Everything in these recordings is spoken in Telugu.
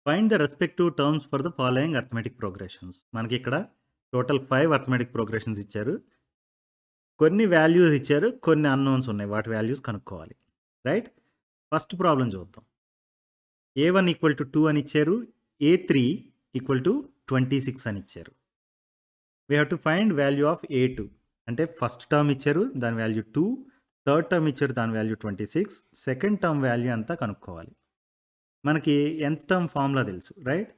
Find the respective terms for the following arithmetic progressions. మనకి ఇక్కడ టోటల్ 5 అర్థమెటిక్ ప్రోగ్రెషన్స్ ఇచ్చారు. కొన్ని వాల్యూస్ ఇచ్చారు. కొన్ని అన్నోన్స్ ఉన్నాయి. వాటి వాల్యూస్ కనుక్కోవాలి. రైట్? ఫస్ట్ ప్రాబ్లమ్ చూద్దాం. A1 ఈక్వల్ టు 2 అని ఇచ్చారు. A3 ఈక్వల్ టు 26 అని ఇచ్చారు. We have to find value of A2. అంటే ఫస్ట్ టర్మ్ ఇచ్చారు. దాని వాల్యూ 2. థర్డ్ టర్మ్ ఇచ్చారు. దాని వాల్యూ 26. సెకండ్ టర్మ్ వాల్యూ అంతా కనుక్కోవాలి. మనకి nth టర్మ్ ఫార్ములా తెలుసు. రైట్?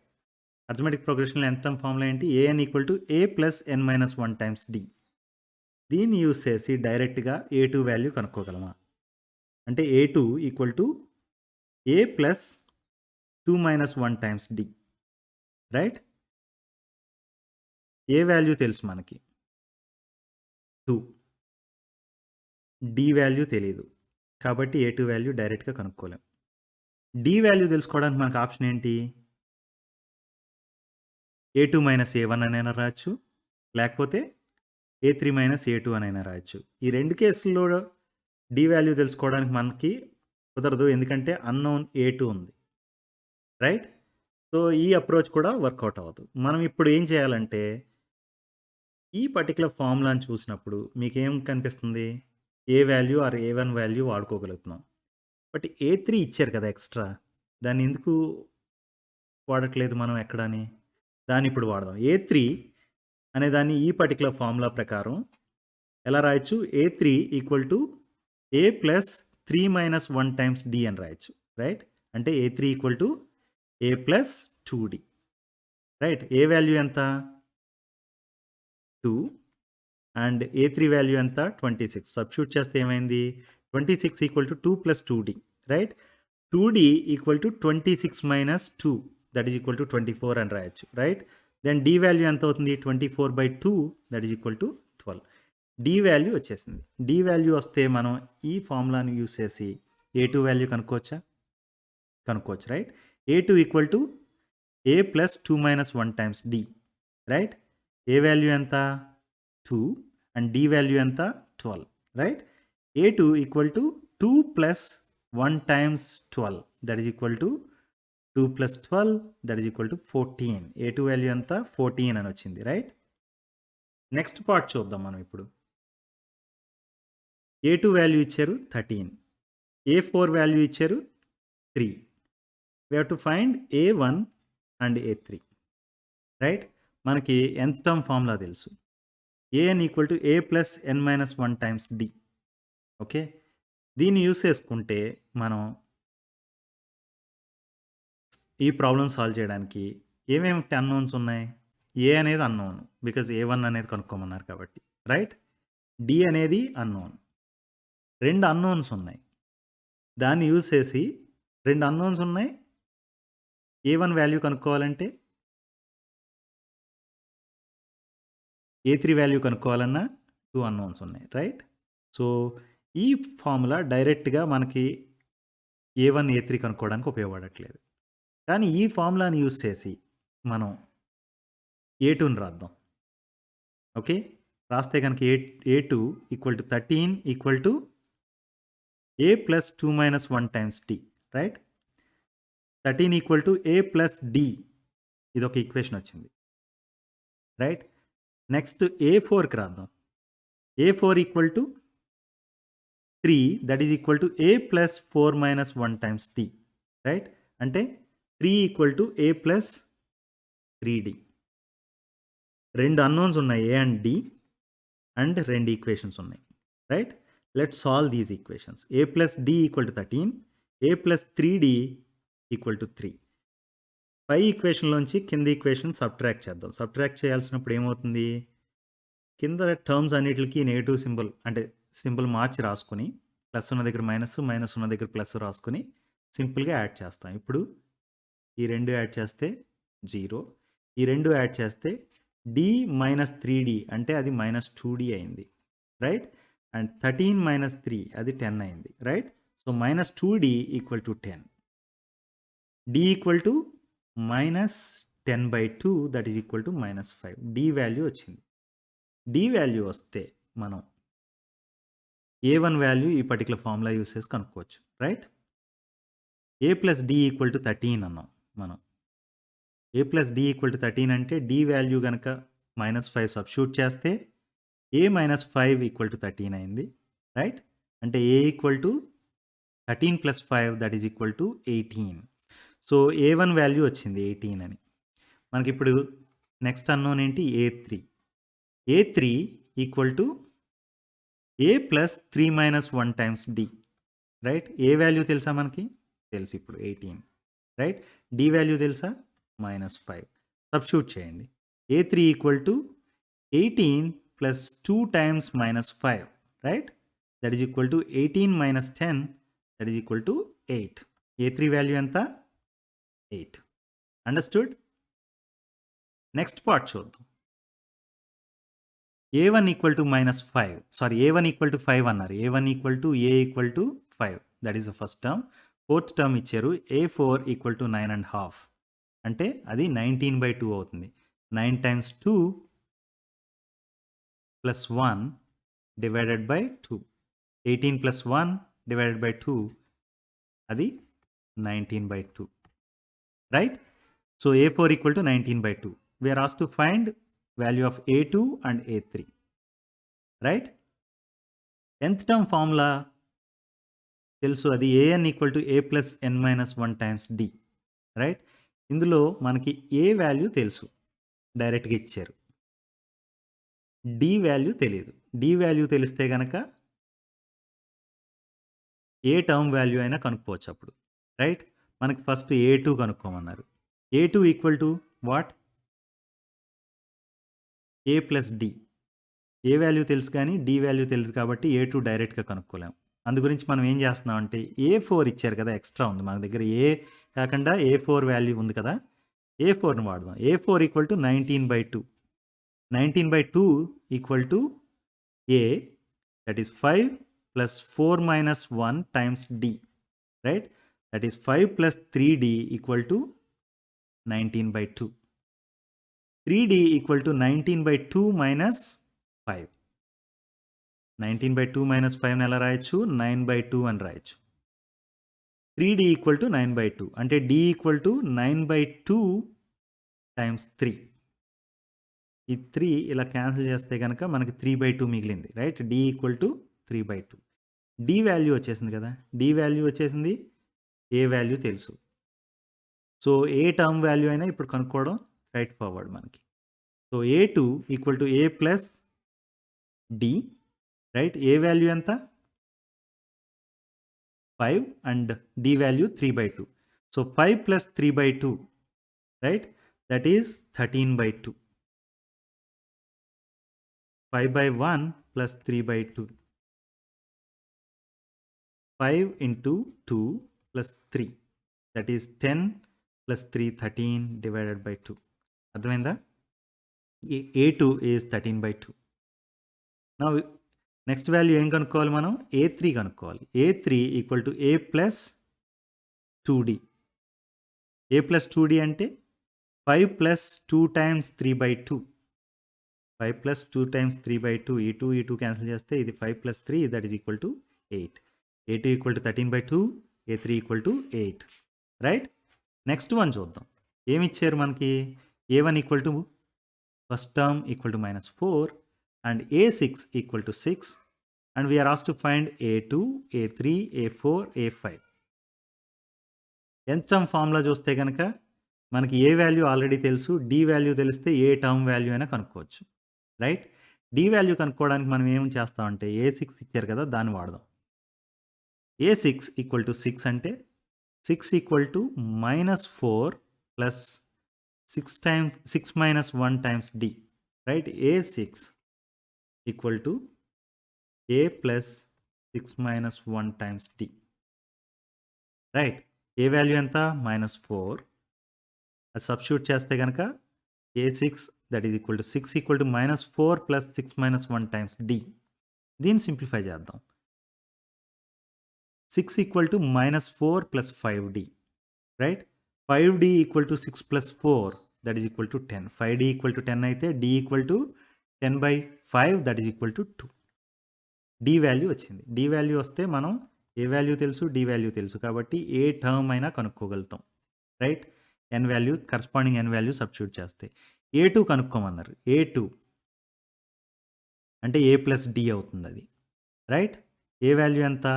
అర్థమెటిక్ ప్రోగ్రెషన్లో nth టర్మ్ ఫార్ములా ఏంటి? an equal to a plus n minus 1 times d. దీన్ని యూజ్ చేసి డైరెక్ట్గా A2 వాల్యూ కనుక్కోగలమా? అంటే A2 equal to a plus 2 minus 1 times d. Right? A value తెలుసు మనకి? 2. d వాల్యూ తెలియదు. కాబట్టి A2 వాల్యూ డైరెక్ట్గా కనుక్కోలేం. d వాల్యూ తెలుసుకోవడానికి మనకు ఆప్షన్ ఏంటి? A2 మైనస్ A1 అనైనా రాయొచ్చు. లేకపోతే A3 మైనస్ A2 అనైనా రాయొచ్చు. ఈ రెండు కేసుల్లో d వాల్యూ తెలుసుకోవడానికి మనకి కుదరదు. ఎందుకంటే అన్నోన్ A2 ఉంది. రైట్? సో ఈ అప్రోచ్ కూడా వర్కౌట్ అవ్వదు. మనం ఇప్పుడు ఏం చేయాలంటే ఈ పర్టిక్యులర్ ఫార్ములాని చూసినప్పుడు మీకేం కనిపిస్తుంది? A value or A1 value వాడుకోగలుగుతున్నాం. బట్ A3 ఇచ్చారు కదా ఎక్స్ట్రా. దాన్ని ఎందుకు వాడట్లేదు మనం ఎక్కడని? దాన్ని ఇప్పుడు వాడదాం. A3 అనే దాన్ని ఈ పర్టిక్యులర్ ఫార్ములా ప్రకారం ఎలా రాయొచ్చు? A3 equal to a plus 3 minus 1 times d అని రాయొచ్చు. రైట్? అంటే A3 equal to a plus 2d. Right? A value ఎంత? 2 అండ్ A3 వాల్యూ ఎంత? 26. సబ్స్టిట్యూట్ చేస్తే ఏమైంది? 26 equal to 2 plus 2d. Right? 2d equal to 26 minus 2 that is equal to 24 అని రాయొచ్చు. రైట్? దెన్ d వాల్యూ ఎంత అవుతుంది? 24/2 that is equal to 12. d value వచ్చేసింది. d వాల్యూ వస్తే మనం ఈ ఫార్ములాని యూజ్ చేసి A2 వాల్యూ కనుక్కోవచ్చా? కనుక్కోవచ్చు. Right? A2 equal to a plus 2 minus 1 times d. Right? A value ఎంత? 2 అండ్ d వాల్యూ ఎంత? 12. Right? A2 equal to 2 plus 1 times 12 that is equal to 2 plus 12 that is equal to 14. A2 value ఎంత? 14 అని వచ్చింది. రైట్? నెక్స్ట్ పార్ట్ చూద్దాం మనం ఇప్పుడు. A2 వాల్యూ ఇచ్చారు 13. A4 వాల్యూ ఇచ్చారు 3. We have to find A1 and A3. Right? మనకి nth టర్మ్ ఫార్ములా తెలుసు. an equal to a plus n minus 1 times d. Okay? దీన్ని యూజ్ చేసుకుంటే మనం ఈ ప్రాబ్లమ్ సాల్వ్ చేయడానికి ఏమేమి అన్నోన్స్ ఉన్నాయి? a అనేది అన్నోన్. బికాజ్ A1 అనేది కనుక్కోమన్నారు కాబట్టి. రైట్? d అనేది అన్నోన్. 2 అన్నోన్స్ ఉన్నాయి. దాన్ని యూజ్ చేసి 2 అన్నోన్స్ ఉన్నాయి. A1 వాల్యూ కనుక్కోవాలంటే A3 వాల్యూ కనుక్కోవాలన్నా 2 అన్నోన్స్ ఉన్నాయి. రైట్? సో ఈ ఫార్ములా డైరెక్ట్గా మనకి A1, A3 కనుక్కోవడానికి ఉపయోగపడట్లేదు. కానీ ఈ ఫార్ములాని యూజ్ చేసి మనం A2ని రాద్దాం. ఓకే? రాస్తే కనుక A2 equal to 13 equal to a plus 2 minus 1 times d. Right? 13 equal to a plus d. ఇది ఒక ఈక్వేషన్ వచ్చింది. రైట్? నెక్స్ట్ A4కి రాద్దాం. A4 equal to 3 that is equal to a plus 4 minus 1 times d. Right? అంటే 3 equal to a plus 3d. 2 unknowns ఉన్నాయి a and d and 2 equations ఉన్నాయి. Right? Let's solve these equations. a plus d equal to 13, a plus 3d equal to 3. పై ఈక్వేషన్లోంచి కింద ఈక్వేషన్ సబ్ట్రాక్ట్ చేద్దాం. సబ్ట్రాక్ట్ చేయాల్సినప్పుడు ఏమవుతుంది? కింద టర్మ్స్ అన్నిటికి నెగటివ్ సింబల్ అంటే సింబల్ మార్చి రాసుకొని ప్లస్ ఉన్న దగ్గర మైనస్, మైనస్ ఉన్న దగ్గర ప్లస్ రాసుకొని సింపుల్గా యాడ్ చేస్తాం. ఇప్పుడు ఈ 2 యాడ్ చేస్తే 0. ఈ 2 యాడ్ చేస్తే d మైనస్ 3d అంటే అది మైనస్ 2d అయింది. రైట్? అండ్ 13 మైనస్ 3 అది 10 అయింది. Right? So minus 2d equal to 10. d equal to minus 10/2 that is equal to minus 5. d value వచ్చింది. d వాల్యూ వస్తే మనం A1 వాల్యూ ఈ పర్టికులర్ ఫార్ములా యూస్ చేసి కనుక్కోవచ్చు. Right? a plus d equal to 13 అన్నాం మనం. a plus d equal to 13 అంటే d వాల్యూ గనక -5 సబ్స్టిట్యూట్ చేస్తే a మైనస్ 5 ఈక్వల్ టు 13 అయింది, రైట్? అంటే a equal to 13 plus 5 that is equal to 18. So a1 value వచ్చింది 18 అని. మనకిప్పుడు నెక్స్ట్ అన్నోన్ ఏంటి? a3 equal to a plus 3 minus 1 times d, right? A value తెలుసా మనకి? తెలుసు ఇప్పుడు 18, రైట్? d వాల్యూ తెలుసా? -5. సబ్స్టిట్యూట్ చేయండి. a3 equal to 18 plus 2 times -5, right? That is equal to 18 minus 10 that is equal to 8. a3 value ఎంత? 8. అండర్స్టూడ్? నెక్స్ట్ పార్ట్ చూద్దాం. a1 equal to -5, sorry a1 equal to 5 అన్నారు. a1 equal to a equal to 5, that is the first term. Fourth term ఇచ్చారు a4 ఈక్వల్ టు 9.5, అంటే అది 19/2 అవుతుంది. 9 times 2 plus 1 divided by 2, 18 plus 1 divided by 2, అది 19/2, right? So a4 equal to 19/2. We are asked to find value of a2 and a3, right? nth term formula తెలుసు, అది an equal to a plus n minus 1 times d, right? ఇందులో మనకి a వాల్యూ తెలుసు, డైరెక్ట్గా ఇచ్చారు. d వాల్యూ తెలియదు. d వాల్యూ తెలిస్తే గనక ఏ టర్మ్ వాల్యూ అయినా కనుక్కోవచ్చు అప్పుడు, రైట్? మనకి first a2 కనుక్కోమన్నారు. a2 equal to what? a plus d. A value తెలుసు కానీ d వాల్యూ తెలియదు కాబట్టి a2 డైరెక్ట్గా కనుక్కోలేము. అందు గురించి మనం ఏం చేస్తున్నాం అంటే a4 ఇచ్చారు కదా, ఎక్స్ట్రా ఉంది మన దగ్గర, ఏ కాకుండా a4 వాల్యూ ఉంది కదా, a4ని వాడదాం. a4 equal to 19/2. 19/2 equal to a, that is 5 plus 4 minus 1 times d, right? That is 5 plus 3d equal to 19/2. 3d equal to 19/2 minus 5. 19/2 minus 5ని ఎలా రాయొచ్చు? 9/2 అని రాయొచ్చు. 3d ఈక్వల్ టు 9/2, అంటే d ఈక్వల్ టు 9/2 టైమ్స్ 3. ఈ 3 ఇలా క్యాన్సిల్ చేస్తే కనుక మనకి 3/2 మిగిలింది, right? d equal to 3/2. d value వచ్చేసింది కదా, d వాల్యూ వచ్చేసింది, a వాల్యూ తెలుసు. సో ఏ టర్మ్ వాల్యూ అయినా ఇప్పుడు కనుక్కోవడం స్ట్రైట్ ఫార్వర్డ్ మనకి. So a2 equal to a plus d, right? A value ఎంత? 5 and d value 3/2. So 5 plus 3/2, right? That is 13/2. 5/1 plus 3/2. 5 into 2 plus 3, that is 10 plus 3 13 divided by 2. అర్థమైందా? a2 is 13/2. నా నెక్స్ట్ వాల్యూ ఏం కనుక్కోవాలి మనం? a3 కనుక్కోవాలి. a3 equal to a plus 2d. a plus 2d అంటే 5 ప్లస్ 2 టైమ్స్ 3/2. 5 ప్లస్ 2 టైమ్స్ 3/2, ఈ 2 క్యాన్సిల్ చేస్తే ఇది 5 plus 3 that is equal to 8. a2 equal to 13/2, a3 equal to 8, right? Next one చూద్దాం. ఏమి ఇచ్చారు మనకి? a1 equal to first term equal to -4 and a6 equal to 6, and we are asked to find a2, a3, a4, a5. nth term formula చూస్తే కనుక మనకి ఏ వాల్యూ ఆల్రెడీ తెలుసు, d వాల్యూ తెలిస్తే ఏ టర్మ్ వాల్యూ అయినా కనుక్కోవచ్చు, రైట్? d వాల్యూ కనుక్కోవడానికి మనం ఏం చేస్తామంటే a6 ఇచ్చారు కదా, దాన్ని వాడదాం. a6 ఈక్వల్ టు 6 అంటే 6 equal to -4 plus 6 minus 1 times d, right? a6 equal to a plus 6 minus 1 times d, right? A value ఎంత? -4. అది సబ్స్టిట్యూట్ చేస్తే కనుక a6 that is equal to 6 equal to -4 plus 6 minus 1 times d. దీన్ని సింప్లిఫై చేద్దాం. 6 equal to -4 plus 5d, right? 5d equal to 6 plus 4 that is equal to 10. 5d equal to 10 అయితే d equal to 10/5 that is equal to 2. d value వచ్చింది. d వాల్యూ వస్తే మనం ఏ వాల్యూ తెలుసు, d వాల్యూ తెలుసు కాబట్టి ఏ టర్మ్ అయినా కనుక్కోగలుగుతాం, right? n value corresponding n value substitute చేస్తే A2 కనుక్కోమన్నారు. A2 అంటే A ప్లస్ D అవుతుంది అది. రైట్? A వాల్యూ ఎంత?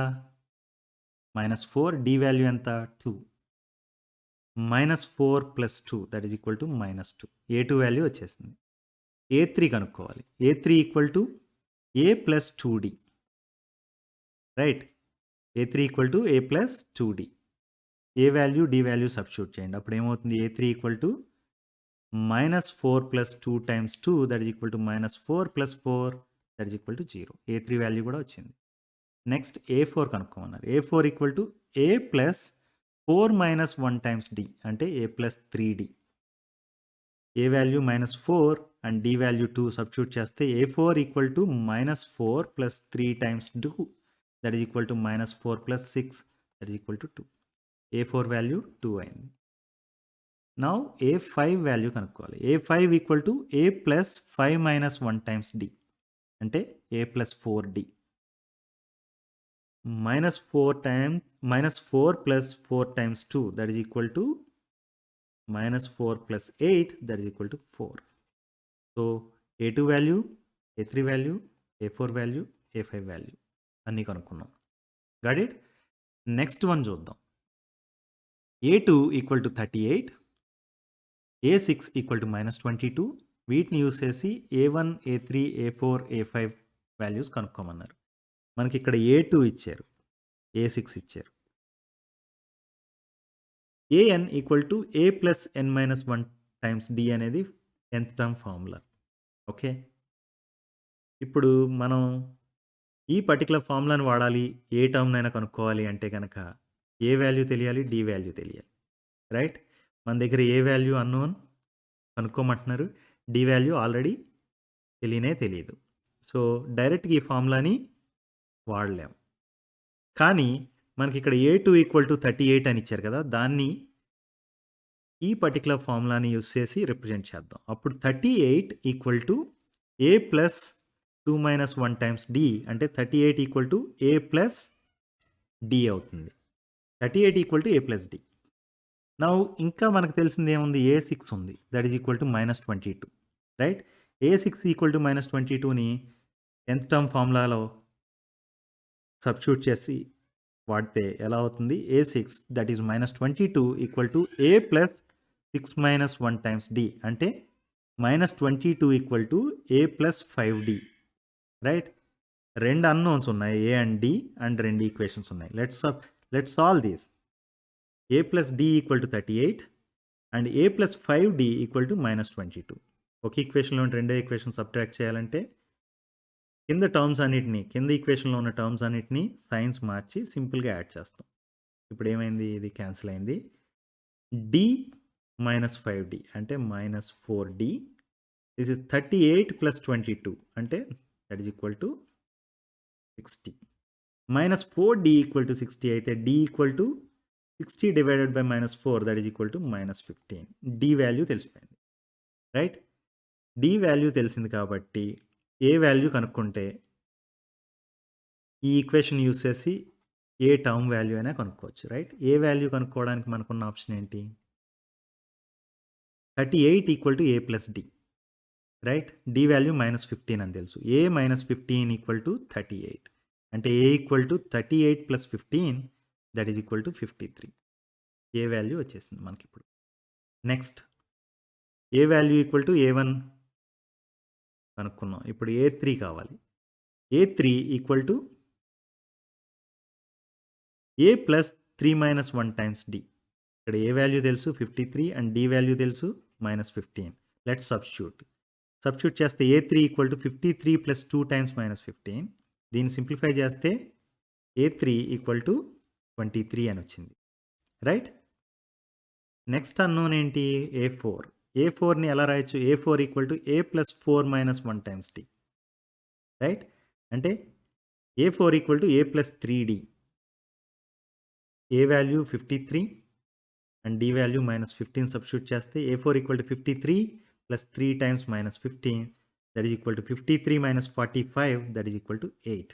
-4. D వాల్యూ ఎంత? 2. -4 + 2 that is equal to -2. A2 value వచ్చేసింది. A3 కనుక్కోవాలి. A3 equal to A plus 2D. Right? A3 equal to A plus 2D. A value D value substitute చేయండి. అప్పుడు ఏమవుతుంది? A3 equal to -4 + 2 × 2 that is equal to -4 + 4 that is equal to 0. A3 value కూడా వచ్చింది. Next A4 కనుక్కోమన్నారు. A4 equal to A plus 4 - 1 × D అంటే A plus 3D. A value -4 and D value 2 substitute చేస్తే A4 equal to -4 + 3 × 2 that is equal to -4 + 6 that is equal to 2. A4 value 2 అయింది. నౌ A5 వాల్యూ కనుక్కోవాలి. A5 equal to A plus 5 - 1 × D అంటే A plus 4D. -4 + 4 × 2 that is equal to -4 + 8 that is equal to 4. So A2 value, A3 value, A4 value, A5 value అన్నీ కనుక్కున్నాం. Got it? నెక్స్ట్ వన్ చూద్దాం. A2 equal to 38, A6 equal to -22. వీటిని యూస్ చేసి A1, A3, A4, A5 values కనుక్కోమన్నారు. మనకి ఇక్కడ A2 ఇచ్చారు, A6 ఇచ్చారు. an equal to A plus n - 1 × D అనేది nth టర్మ్ ఫార్ములా. ఓకే, ఇప్పుడు మనం ఈ పర్టికులర్ ఫార్ములాని వాడాలి, ఏ టర్మ్నైనా కనుక్కోవాలి అంటే కనుక ఏ వాల్యూ తెలియాలి, డి వాల్యూ తెలియాలి. రైట్? మన దగ్గర ఏ వాల్యూ అన్నోన్ కనుక్కోమంటున్నారు, డి వాల్యూ ఆల్రెడీ తెలియదు. సో డైరెక్ట్గా ఈ ఫార్ములాని వాడలేం. కానీ మనకి ఇక్కడ A2 ఈక్వల్ టు 38 అని ఇచ్చారు కదా, దాన్ని ఈ పర్టికులర్ ఫార్ములాని యూస్ చేసి రిప్రజెంట్ చేద్దాం. అప్పుడు 38 equal to A plus 2 - 1 × D అంటే 38 equal to A plus D అవుతుంది. 38 equal to A plus D. Now ఇంకా మనకు తెలిసింది ఏముంది? A6 ఉంది, that is equal to -22. Right? A6 equal to -22ని nth టర్మ్ ఫార్ములాలో సబ్స్టిట్యూట్ చేసి వాడితే ఎలా అవుతుంది? A6 that is -22 equal to A plus 6 - 1 × D అంటే -22 equal to A plus 5D. Right? రెండు అన్నోన్స్ ఉన్నాయి, A అండ్ D, అండ్ రెండు ఈక్వేషన్స్ ఉన్నాయి. Let's solve this. A plus D equal to 38 and A plus 5D equal to -22. ఒక ఈక్వేషన్లో రెండో ఈక్వేషన్ సబ్ట్రాక్ట్ చేయాలంటే కింద ఈక్వేషన్లో ఉన్న టర్మ్స్ అన్నిటిని సైన్స్ మార్చి సింపుల్గా యాడ్ చేస్తాం. ఇప్పుడు ఏమైంది? ఇది క్యాన్సిల్ అయింది. D - 5D అంటే -4D. దిస్ ఇస్ 38 + 22 అంటే that is equal to 60. -4D equal to 60 అయితే D equal to 60 divided by -4 that is equal to -15. D value తెలిసిపోయింది. రైట్? D వాల్యూ తెలిసింది కాబట్టి ఏ వాల్యూ కనుక్కుంటే ఈ ఈక్వేషన్ యూస్ చేసి ఏ టర్మ్ వాల్యూ అయినా కనుక్కోవచ్చు. రైట్? ఏ వాల్యూ కనుక్కోవడానికి మనకున్న ఆప్షన్ ఏంటి? 38 equal to A plus D. Right? D value -15 అని తెలుసు. A - 15 ఈక్వల్ టు 38 అంటే A equal to 38 + 15 that is equal to 53. A value వచ్చేసింది మనకి ఇప్పుడు. Next A value equal to A1 కనుక్కున్నాం. ఇప్పుడు A3 కావాలి. A3 equal to A plus 3 - 1 × D. ఇక్కడ ఏ వాల్యూ తెలుసు 53 అండ్ D వాల్యూ తెలుసు -15. లెట్స్ సబ్స్టిట్యూట్ చేస్తే A3 ఈక్వల్ టు 53 + 2 × -15. దీన్ని సింప్లిఫై చేస్తే A3 ఈక్వల్ టు 23 అని వచ్చింది. రైట్? నెక్స్ట్ అన్నోన్ ఏంటి? A4. A4ని ఎలా రాయొచ్చు? A4 equal to A plus 4 - 1 × D. Right? అంటే A4 equal to A plus 3D. A value 53 and D value -15 substitute చేస్తే A4 equal to 53 + 3 × -15 that is equal to 53 - 45 that is equal to 8.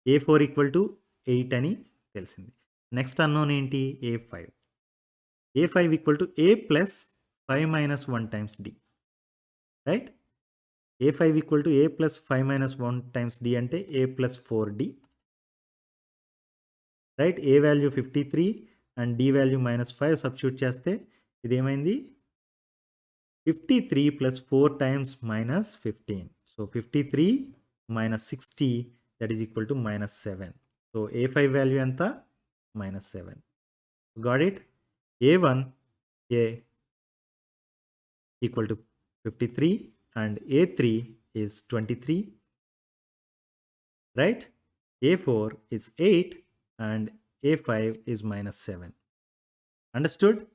A4 equal to 8 అని తెలిసింది. నెక్స్ట్ అన్నోన్ ఏంటి? A5. A5 equal to A plus 5 minus 1 times D, right? A5 equal to A plus 5 minus 1 times D ante A plus 4D, right? A value 53 and D value minus 5 substitute చేస్తే ఇది ఏమైంది 53 plus 4 times minus 15. So 53 minus 60, that is equal to minus 7. So A5 value anta minus 7. Got it? A1 A equal to 53 and A3 is 23, right? A4 is 8 and A5 is minus 7. Understood?